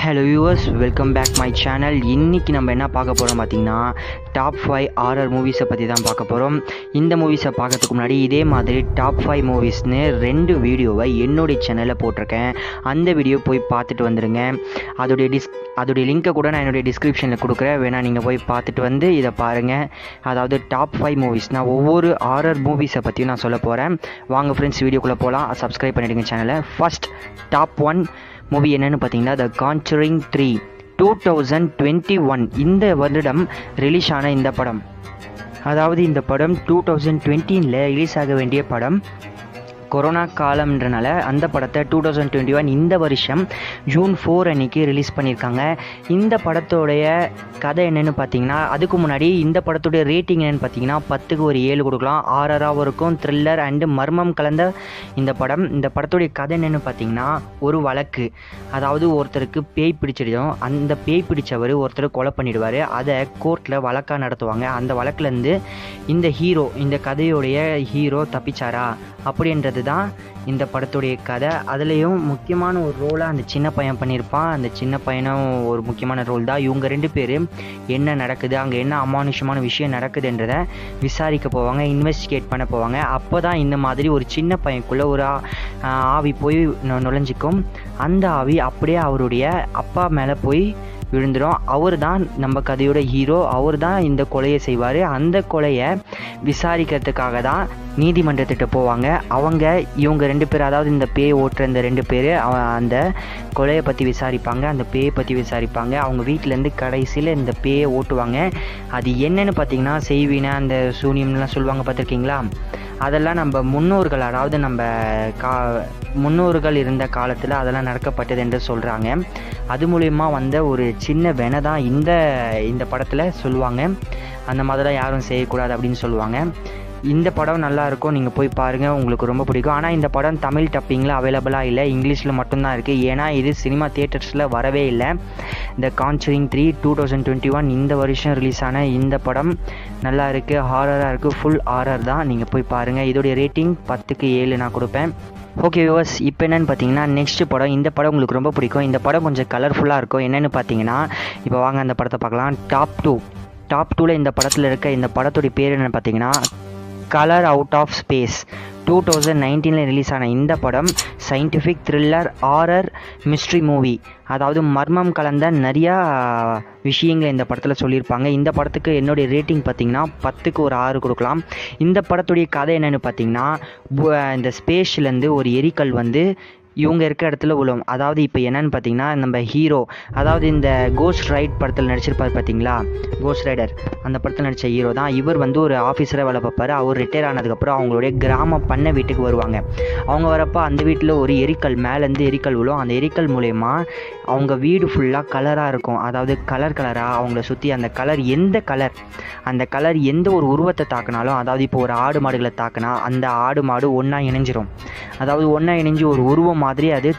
Hello viewers, welcome back my channel. இன்றைக்கி நம்ம என்ன பார்க்க போகிறோம் பார்த்திங்கன்னா, டாப் 5 ஹாரர் மூவிஸை பற்றி தான் பார்க்க போகிறோம். இந்த மூவிஸை பார்க்கறதுக்கு முன்னாடி இதே மாதிரி டாப் 5 மூவிஸ்னு 2 வீடியோவை என்னுடைய சேனலில் போட்டிருக்கேன். அந்த வீடியோ போய் பார்த்துட்டு வந்துடுங்க. அதோடைய லிங்க்கை கூட நான் என்னுடைய டிஸ்கிரிப்ஷனில் கொடுக்குறேன், வேணால் நீங்கள் போய் பார்த்துட்டு வந்து இதை பாருங்கள். அதாவது டாப் 5 மூவிஸ், நான் ஒவ்வொரு ஹாரர் மூவிஸை பற்றியும் நான் சொல்ல போகிறேன். வாங்க ஃப்ரெண்ட்ஸ், வீடியோக்குள்ளே போகலாம். சப்ஸ்கிரைப் பண்ணிவிடுங்க சேனலை. ஃபர்ஸ்ட் டாப் 1 மூவி என்னென்னு பார்த்தீங்கன்னா, த கான்ஜரிங் 3 2021 இந்த வருடம் ரிலீஸ் ஆன இந்த படம். அதாவது இந்த படம் 2020 ரிலீஸ் ஆக வேண்டிய படம். கொரோனா காலம்ன்றனால அந்த படத்தை 2021 இந்த வருஷம் ஜூன் 4 அன்றைக்கி ரிலீஸ் பண்ணியிருக்காங்க. இந்த படத்தோடைய கதை என்னென்னு பார்த்தீங்கன்னா, அதுக்கு முன்னாடி இந்த படத்துடைய ரேட்டிங் என்னென்னு பார்த்தீங்கன்னா 10க்கு ஒரு 7 கொடுக்கலாம். ஆரராகவும் இருக்கும், த்ரில்லர் அண்டு மர்மம் கலந்த இந்த படம். இந்த படத்துடைய கதை என்னென்னு பார்த்தீங்கன்னா, ஒரு வழக்கு, அதாவது ஒருத்தருக்கு பேய் பிடிச்சிடும். அந்த பேய் பிடிச்சவர் ஒருத்தர் கொலை பண்ணிடுவார். அதை கோர்ட்டில் வழக்காக நடத்துவாங்க. அந்த வழக்குலேருந்து இந்த கதையுடைய ஹீரோ தப்பிச்சாரா அப்படின்றது தான் இந்த படத்துடைய கதை. அதுலேயும் முக்கியமான ஒரு ரோலாக அந்த சின்ன பையன் பண்ணியிருப்பான். அந்த சின்ன பையனும் ஒரு முக்கியமான ரோல் தான். இவங்க 2 பேரும் என்ன நடக்குது, அங்கே என்ன அமானுஷமான விஷயம் நடக்குதுன்றதை விசாரிக்க போவாங்க, இன்வெஸ்டிகேட் பண்ண போவாங்க. அப்போ தான் இந்த மாதிரி ஒரு சின்ன பையனுக்குள்ளே ஒரு ஆவி போய் நுழைஞ்சிக்கும். அந்த ஆவி அப்படியே அவருடைய அப்பா மேலே போய் விழுந்துடும். அவர் தான் நம்ம கதையோட ஹீரோ. அவர் தான் இந்த கொலையை செய்வார். அந்த கொலையை விசாரிக்கிறதுக்காக தான் நீதிமன்றத்திட்ட போவாங்க. இவங்க 2 பேர், அதாவது இந்த பேய் ஓட்டுற இந்த 2 பேர் அந்த கொலையை பற்றி விசாரிப்பாங்க, அந்த பேயை பற்றி விசாரிப்பாங்க. அவங்க வீட்டிலேருந்து கடைசியில் இந்த பேயை ஓட்டுவாங்க. அது என்னென்னு பார்த்தீங்கன்னா, செய்வினை, அந்த சூனியம்லாம் சொல்லுவாங்க, பார்த்துருக்கீங்களா? அதெல்லாம் நம்ம முன்னோர்கள், அதாவது நம்ம முன்னோர்கள் இருந்த காலத்தில் அதெல்லாம் நடக்கப்பட்டது என்று சொல்கிறாங்க. அது மூலயமா வந்த ஒரு சின்ன வெனை தான் இந்த படத்தில் சொல்லுவாங்க. அந்த மாதிரிலாம் யாரும் செய்யக்கூடாது அப்படின்னு சொல்லுவாங்க. இந்த படம் நல்லாயிருக்கும், நீங்கள் போய் பாருங்கள், உங்களுக்கு ரொம்ப பிடிக்கும். ஆனால் இந்த படம் தமிழ் டப்பிங்கில் அவைலபிளாக இல்லை, இங்கிலீஷில் மட்டும்தான் இருக்குது. ஏன்னா இது சினிமா தியேட்டர்ஸில் வரவே இல்லை. த கான்ஜரிங் 3 2021 இந்த வருஷம் ரிலீஸ் ஆன இந்த படம் நல்லா இருக்குது, ஹாரராக இருக்குது, ஃபுல் ஹாரர் தான். நீங்கள் போய் பாருங்கள். இதோடைய ரேட்டிங் 10க்கு 7 நான் கொடுப்பேன். ஓகே வியூவர்ஸ், இப்போ என்னென்னு பார்த்தீங்கன்னா, நெக்ஸ்ட் படம். இந்த படம் உங்களுக்கு ரொம்ப பிடிக்கும். இந்த படம் கொஞ்சம் கலர்ஃபுல்லாக இருக்கும். என்னென்னு பார்த்தீங்கன்னா, இப்போ வாங்க அந்த படத்தை பார்க்கலாம். டாப் 2ல் இந்த படத்தில் இருக்க இந்த படத்துடைய பேர் என்னென்னு பார்த்தீங்கன்னா, colour out of space. 2019 release ஆன இந்த படம் scientific thriller horror mystery movie. அதாவது மர்மம் கலந்த நிறையா விஷயங்கள் இந்த படத்தில் சொல்லியிருப்பாங்க. இந்த படத்துக்கு என்னுடைய ரேட்டிங் பார்த்திங்கன்னா 10க்கு ஒரு 6 கொடுக்கலாம். இந்த படத்துடைய கதை என்னென்னு பார்த்திங்கன்னா, இந்த ஸ்பேஸ்லேருந்து ஒரு எரிக்கல் வந்து இவங்க இருக்க இடத்துல விழும். அதாவது இப்போ என்னென்னு பார்த்தீங்கன்னா, நம்ம ஹீரோ, அதாவது இந்த கோஸ்ட் ரைட் படத்தில் நடிச்சிருப்பார் பார்த்தீங்களா, கோஸ்ட் ரைடர், அந்த படத்தில் நடித்த ஹீரோ தான் இவர். வந்து ஒரு ஆஃபீஸராக வேலை பார்ப்பார். அவர் ரிட்டையர் ஆனதுக்கப்புறம் அவங்களுடைய கிராம பண்ண வீட்டுக்கு வருவாங்க. அவங்க வரப்போ அந்த வீட்டில் ஒரு எரிக்கல், மேலேருந்து எரிக்கல் விழும். அந்த எரிக்கல் மூலயமா அவங்க வீடு ஃபுல்லாக கலராக இருக்கும். அதாவது கலராக அவங்கள சுற்றி அந்த கலர் எந்த ஒரு உருவத்தை தாக்கினாலும், அதாவது இப்போ ஒரு ஆடு மாடுகளை தாக்கினா அந்த ஆடு மாடு ஒன்றா இணைஞ்சிரும். அதாவது ஒன்றா இணைஞ்சு ஒரு உருவம் மாதிரி அது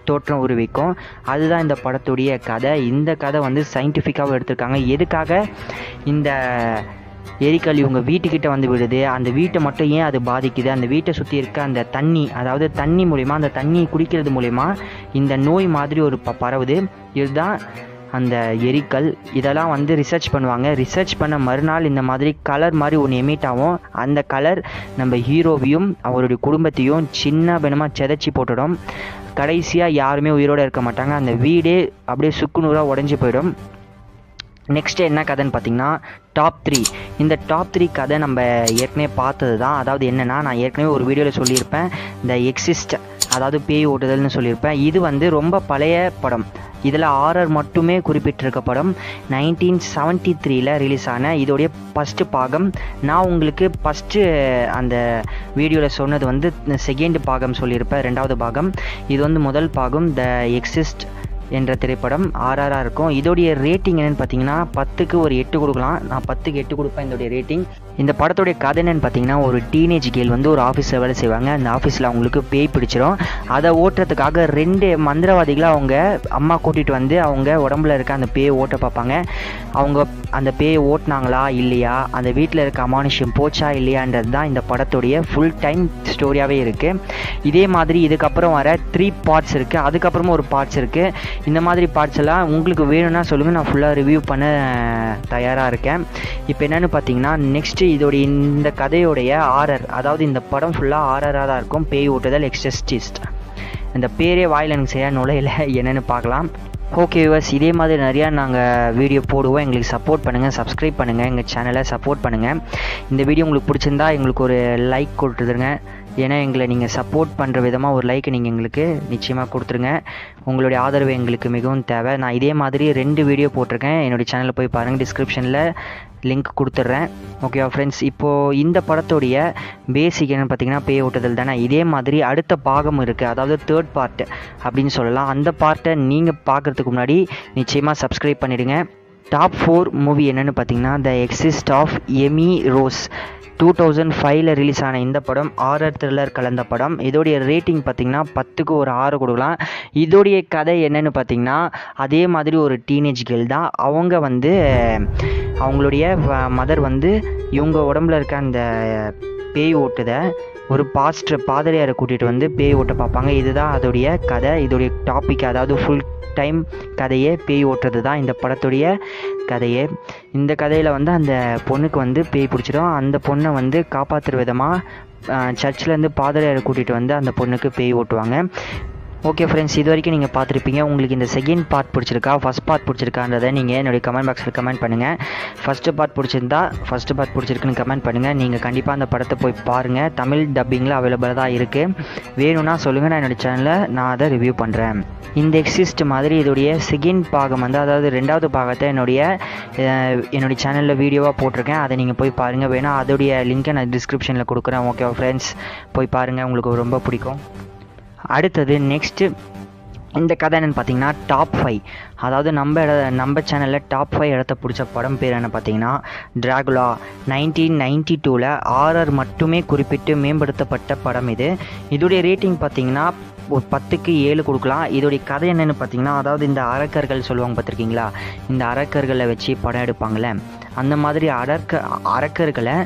தோற்றம் உருவிக்கும். அதுதான் இந்த படத்துடைய கதை. இந்த கதை வந்து சயின்டிஃபிக்காகவும் எடுத்திருக்காங்க. எதுக்காக இந்த எரிக்கல் இவங்க வீட்டுக்கிட்ட வந்து விடுது, அந்த வீட்டை மட்டும் ஏன் அது பாதிக்குது, அந்த வீட்டை சுற்றி இருக்க அந்த தண்ணி, அதாவது தண்ணி மூலிமா, அந்த தண்ணி குடிக்கிறது மூலிமா இந்த நோய் மாதிரி ஒரு பரவுது. இதுதான் அந்த எரிக்கல். இதெல்லாம் வந்து ரிசர்ச் பண்ணுவாங்க. ரிசர்ச் பண்ண மறுநாள் இந்த மாதிரி கலர் மாதிரி ஒன்று எமிட் ஆகும். அந்த கலர் நம்ம ஹீரோவையும் அவருடைய குடும்பத்தையும் சின்ன பின்னமாக செதைச்சி போட்டுடும். கடைசியாக யாருமே உயிரோடு இருக்க மாட்டாங்க. அந்த வீடே அப்படியே சுக்குநூறாக உடஞ்சி போயிடும். நெக்ஸ்ட்டு என்ன கதைன்னு பார்த்தீங்கன்னா, டாப் 3. இந்த டாப் 3 கதை நம்ம ஏற்கனவே பார்த்தது தான். அதாவது என்னென்னா, நான் ஏற்கனவே ஒரு வீடியோவில் சொல்லியிருப்பேன், இந்த எக்ஸிஸ்ட், அதாவது பேய் ஓட்டுதல்னு சொல்லியிருப்பேன். இது வந்து ரொம்ப பழைய படம். இதில் ஹாரர் மட்டுமே குறிப்பிட்டிருக்க படம். 1973 ரிலீஸ் ஆன இதோடைய ஃபஸ்ட்டு பாகம். நான் உங்களுக்கு ஃபஸ்ட்டு அந்த வீடியோவில் சொன்னது வந்து செகண்ட் பாகம் சொல்லியிருப்பேன், 2வது பாகம். இது வந்து முதல் பாகம், த எக்ஸிஸ்ட் என்ற திரைப்படம். ஹாரராக இருக்கும். இதோடைய ரேட்டிங் என்னென்னு பார்த்தீங்கன்னா 10க்கு ஒரு 8 கொடுக்கலாம். நான் 10க்கு 8 கொடுப்பேன் இதோடைய ரேட்டிங். இந்த படத்துடைய கதை என்னன்னு பார்த்தீங்கன்னா, ஒரு டீனேஜ் கேர்ள் வந்து ஒரு ஆஃபீஸில் வேலை செய்வாங்க. அந்த ஆஃபீஸில் அவங்களுக்கு பேய் பிடிச்சிரும். அதை ஓட்டுறதுக்காக 2 மந்திரவாதிகளை அவங்க அம்மா கூட்டிகிட்டு வந்து அவங்க உடம்புல இருக்க அந்த பேயை ஓட்ட பார்ப்பாங்க. அவங்க அந்த பேயை ஓட்டினாங்களா இல்லையா, அந்த வீட்டில் இருக்க அமானுஷ்யம் போச்சா இல்லையான்றது தான் இந்த படத்துடைய ஃபுல் டைம் ஸ்டோரியாகவே இருக்குது. இதே மாதிரி இதுக்கப்புறம் வர 3 பார்ட்ஸ் இருக்குது. அதுக்கப்புறமா ஒரு பார்ட்ஸ் இருக்குது. இந்த மாதிரி பார்ட்ஸ் எல்லாம் உங்களுக்கு வேணும்னா சொல்லுங்கள், நான் ஃபுல்லாக ரிவ்யூ பண்ண தயாராக இருக்கேன். இப்போ என்னென்னு பார்த்தீங்கன்னா, நெக்ஸ்ட்டு இதோடைய இந்த கதையோடைய ஆரர், அதாவது இந்த படம் ஃபுல்லாக ஆரராக தான் இருக்கும். பேய் ஓட்டுதல் எக்ஸர்சிஸ்ட். இந்த பேரே வாயில் எனக்கு சரியாக நுழையில, என்னென்னு பார்க்கலாம். ஓகே வியூவர்ஸ், இதே மாதிரி நிறையா நாங்கள் வீடியோ போடுவோம். எங்களுக்கு சப்போர்ட் பண்ணுங்கள், சப்ஸ்கிரைப் பண்ணுங்கள், எங்கள் சேனலை சப்போர்ட் பண்ணுங்கள். இந்த வீடியோ உங்களுக்கு பிடிச்சிருந்தா எங்களுக்கு ஒரு லைக் கொடுத்துருங்க. ஏன்னா எங்களை நீங்கள் சப்போர்ட் பண்ணுற விதமாக ஒரு லைக் நீங்கள் எங்களுக்கு நிச்சயமாக கொடுத்துருங்க. உங்களுடைய ஆதரவு எங்களுக்கு மிகவும் தேவை. நான் இதே மாதிரி 2 வீடியோ போட்டிருக்கேன். என்னுடைய சேனலில் போய் பாருங்கள், டிஸ்கிரிப்ஷனில் லிங்க் கொடுத்துட்றேன். ஓகேவா ஃப்ரெண்ட்ஸ், இப்போது இந்த படத்துடைய பேசிக் என்னென்னு பார்த்தீங்கன்னா பேய் ஓட்டுதல் தானே. இதே மாதிரி அடுத்த பாகம் இருக்குது, அதாவது 3rd பார்ட் அப்படின்னு சொல்லலாம். அந்த பார்ட்டை நீங்கள் பார்க்குறதுக்கு முன்னாடி நிச்சயமாக சப்ஸ்கிரைப் பண்ணிவிடுங்க. டாப் 4 மூவி என்னென்னு பார்த்தீங்கன்னா, the exist of Amy Rose 2005 release ஆன இந்த படம் ஹாரர் த்ரில்லர் கலந்த படம். இதோடைய ரேட்டிங் பார்த்திங்கன்னா 10க்கு ஒரு 6 கொடுக்கலாம். இதோடைய கதை என்னென்னு பார்த்திங்கன்னா, அதே மாதிரி ஒரு டீனேஜ் கேர்ள் தான். அவங்க வந்து அவங்களுடைய மதர் வந்து இவங்க உடம்புல இருக்க அந்த பேய் ஓட்டுதை ஒரு பாதிரியாரை கூட்டிகிட்டு வந்து பேய் ஓட்ட பார்ப்பாங்க. இதுதான் அதோடைய கதை. இதோடைய டாபிக், அதாவது ஃபுல் டைம் கதையே பேய் ஓட்டுறது தான் இந்த படத்துடைய கதையே. இந்த கதையில் வந்து அந்த பொண்ணுக்கு வந்து பேய் பிடிச்சிடும். அந்த பொண்ணை வந்து காப்பாற்றுற விதமாக சர்ச்சிலேருந்து பாதிரியாரை கூட்டிகிட்டு வந்து அந்த பொண்ணுக்கு பேய் ஓட்டுவாங்க. ஓகே ஃப்ரெண்ட்ஸ், இது வரைக்கும் நீங்கள் பார்த்துருப்பீங்க. உங்களுக்கு இந்த செகண்ட் பார்ட் பிடிச்சிருக்கா, ஃபஸ்ட் பார்ட் பிடிச்சிருக்கான்றதை நீங்கள் என்னுடைய கமெண்ட் பாக்ஸில் கமெண்ட் பண்ணுங்கள். ஃபஸ்ட்டு பார்ட் பிடிச்சிருந்தா ஃபஸ்ட்டு பார்ட் பிடிச்சிருக்குன்னு கமெண்ட் பண்ணுங்கள். நீங்கள் கண்டிப்பாக அந்த படத்தை போய் பாருங்கள். தமிழ் டப்பிங்கில் அவைலபிளாக தான் இருக்குது. வேணும்னா சொல்லுங்கள், நான் என்னுடைய சேனலில் நான் அதை ரிவ்யூ பண்ணுறேன். இந்த எக்ஸிஸ்ட் மாதிரி இதோடைய செகண்ட் பாகம் வந்து, அதாவது 2வது பாகத்தை என்னுடைய சேனலில் வீடியோவாக போட்டிருக்கேன். அதை நீங்கள் போய் பாருங்கள். வேணால் அதோடைய லிங்க்கை நான் டிஸ்கிரிப்ஷனில் கொடுக்குறேன். ஓகே ஃப்ரெண்ட்ஸ், போய் பாருங்கள், உங்களுக்கு ரொம்ப பிடிக்கும். அடுத்தது நெக்ஸ்ட்டு இந்த கதை என்னென்னு பார்த்தீங்கன்னா, டாப் 5, அதாவது நம்ம சேனலில் டாப் 5 இடத்த பிடிச்ச படம் பேர் என்ன பார்த்தீங்கன்னா, டிராகுலா. 1992 ஹாரர் மட்டுமே குறிப்பிட்டு மேம்படுத்தப்பட்ட படம் இது. இதோடைய ரேட்டிங் பார்த்தீங்கன்னா ஒரு 10க்கு 7 கொடுக்கலாம். இதோடைய கதை என்னென்னு பார்த்தீங்கன்னா, அதாவது இந்த அரக்கர்கள் சொல்லுவாங்க பார்த்துருக்கீங்களா, இந்த அரக்கர்களை வச்சு படம் எடுப்பாங்களே, அந்த மாதிரி அரக்கர்களை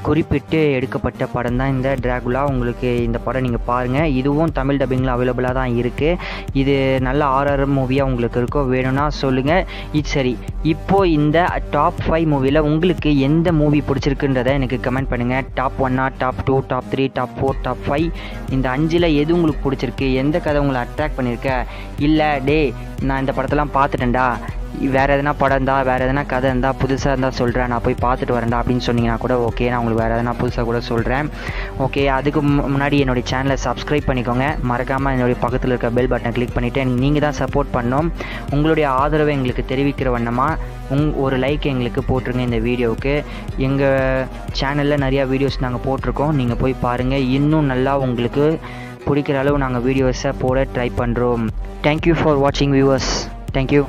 குறிப்பிட்டு எடுக்கப்பட்ட படம் தான் இந்த டிராகுலா. உங்களுக்கு இந்த படம் நீங்கள் பாருங்கள். இதுவும் தமிழ் டப்பிங்கில் அவைலபிளாக தான் இருக்குது. இது நல்ல ஹாரர் மூவியாக உங்களுக்கு இருக்கும். வேணும்னா சொல்லுங்கள். இது சரி, இப்போது இந்த டாப் 5 மூவியில் உங்களுக்கு எந்த மூவி பிடிச்சிருக்குன்றதை எனக்கு கமெண்ட் பண்ணுங்கள். Top 1, top 2, top 3, top 4, top 5, இந்த 5ல் எது உங்களுக்கு பிடிச்சிருக்கு, எந்த கதை உங்களை அட்ராக்ட் பண்ணியிருக்க, இல்லை டே நான் இந்த படத்தெல்லாம் பார்த்துட்டேன்டா, வேறு எதனா படம் இருந்தால், வேறு எதனா கதை இருந்தால், புதுசாக இருந்தால் சொல்கிறேன், நான் போய் பார்த்துட்டு வரேன்டா அப்படின்னு சொன்னீங்கன்னா கூட ஓகே, நான் உங்களுக்கு வேறு எதனா புதுசாக கூட சொல்கிறேன். ஓகே, அதுக்கு முன்னாடி என்னுடைய சேனலை சப்ஸ்கிரைப் பண்ணிக்கோங்க. மறக்காமல் என்னுடைய பக்கத்தில் இருக்க பெல் பட்டனை கிளிக் பண்ணிவிட்டு நீங்கள் தான் சப்போர்ட் பண்ணணும். உங்களுடைய ஆதரவை எங்களுக்கு தெரிவிக்கிற வண்ணமாக ஒரு லைக் எங்களுக்கு போட்டுருங்க இந்த வீடியோவுக்கு. எங்கள் சேனலில் நிறையா வீடியோஸ் நாங்கள் போட்டிருக்கோம், நீங்கள் போய் பாருங்கள். இன்னும் நல்லா உங்களுக்கு பிடிக்கிற அளவு நாங்கள் வீடியோஸை போட ட்ரை பண்ணுறோம். தேங்க்யூ ஃபார் வாட்சிங் வியூவர்ஸ். தேங்க்யூ.